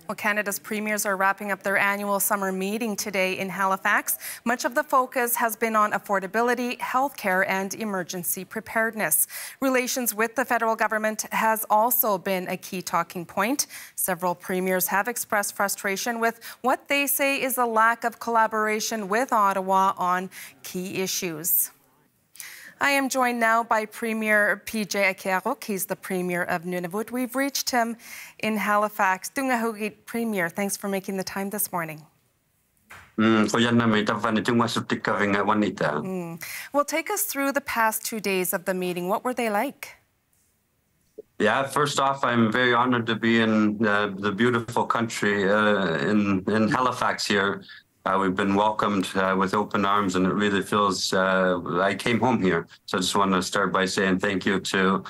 Well, Canada's premiers are wrapping up their annual summer meeting today in Halifax. Much of the focus has been on affordability, healthcare, and emergency preparedness. Relations with the federal government has also been a key talking point. Several premiers have expressed frustration with what they say is a lack of collaboration with Ottawa on key issues. I am joined now by Premier PJ Akeeagok. He's the Premier of Nunavut. We've reached him in Halifax. Tungahugi Premier, thanks for making the time this morning. Well, take us through the past 2 days of the meeting. What were they like? Yeah, first off, I'm very honored to be in the beautiful country in Halifax here. We've been welcomed with open arms, and it really feels I came home here. So I just want to start by saying thank you to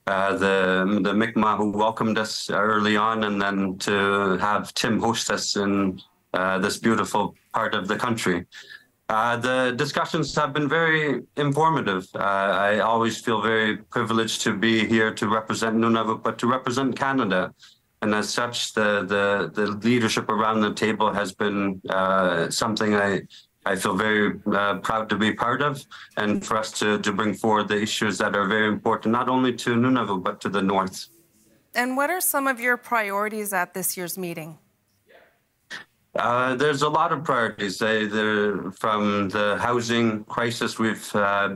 the Mi'kmaq who welcomed us early on, and then to have Tim host us in this beautiful part of the country. The discussions have been very informative. I always feel very privileged to be here to represent Nunavut, but to represent Canada. And as such, the leadership around the table has been something I feel very proud to be part of, and for us to bring forward the issues that are very important, not only to Nunavut, but to the north. And what are some of your priorities at this year's meeting? There's a lot of priorities. From the housing crisis we've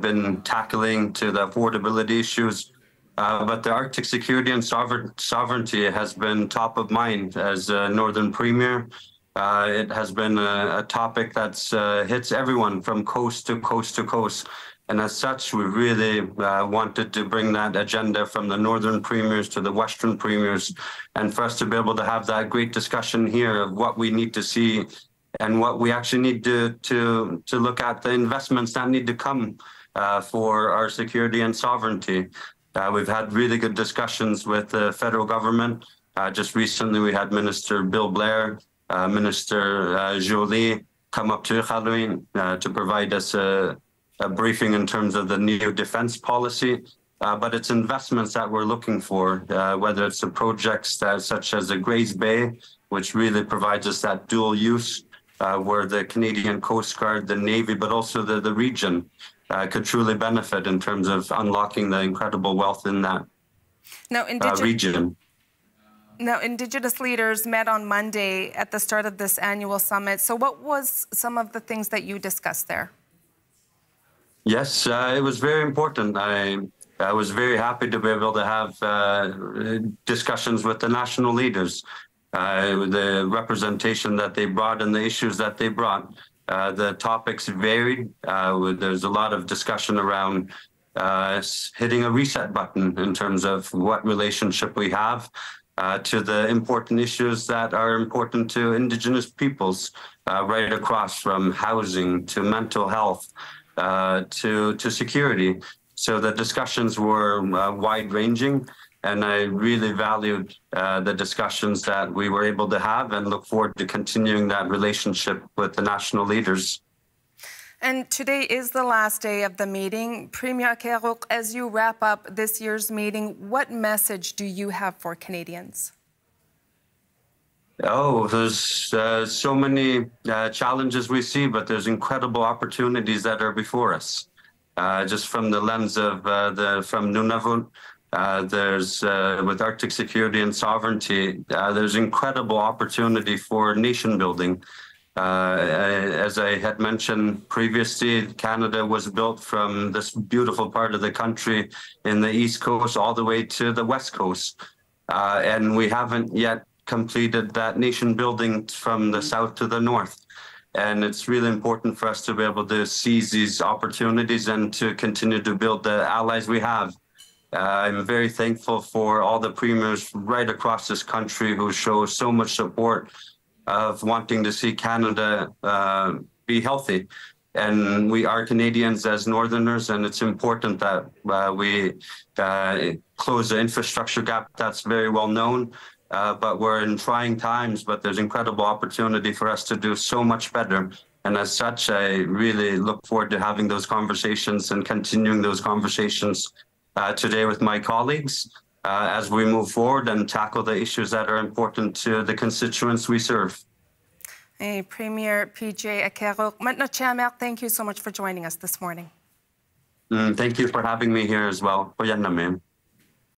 been tackling to the affordability issues. But the Arctic security and sovereignty has been top of mind as a Northern Premier. It has been a topic that's hits everyone from coast to coast to coast. And as such, we really wanted to bring that agenda from the Northern Premiers to the Western Premiers, and for us to be able to have that great discussion here of what we need to see and what we actually need to look at, the investments that need to come for our security and sovereignty. We've had really good discussions with the federal government. Just recently, we had Minister Bill Blair, Minister Jolie come up to Halloween to provide us a briefing in terms of the new defense policy. But it's investments that we're looking for, whether it's the projects such as the Grays Bay, which really provides us that dual use, where the Canadian Coast Guard, the Navy, but also the region could truly benefit in terms of unlocking the incredible wealth in that region. Now, Indigenous leaders met on Monday at the start of this annual summit. So what was some of the things that you discussed there? Yes, it was very important. I was very happy to be able to have discussions with the national leaders, the representation that they brought and the issues that they brought. The topics varied. There's a lot of discussion around hitting a reset button in terms of what relationship we have to the important issues that are important to Indigenous peoples, right across from housing to mental health to security. So the discussions were wide-ranging, and I really valued the discussions that we were able to have, and look forward to continuing that relationship with the national leaders. And today is the last day of the meeting. Premier Akeeagok, as you wrap up this year's meeting, what message do you have for Canadians? Oh, there's so many challenges we see, but there's incredible opportunities that are before us. Just from the lens of from Nunavut, there's with Arctic security and sovereignty, there's incredible opportunity for nation building. As I had mentioned previously, Canada was built from this beautiful part of the country in the East Coast all the way to the West Coast. And we haven't yet completed that nation building from the south to the north. And it's really important for us to be able to seize these opportunities and to continue to build the allies we have. I'm very thankful for all the premiers right across this country who show so much support of wanting to see Canada be healthy. And we are Canadians as Northerners, and it's important that we close the infrastructure gap. That's very well known. But we're in trying times, but there's incredible opportunity for us to do so much better. And as such, I really look forward to having those conversations and continuing those conversations today with my colleagues. as we move forward and tackle the issues that are important to the constituents we serve. Premier PJ Akeeagok, thank you so much for joining us this morning. Thank you for having me here as well.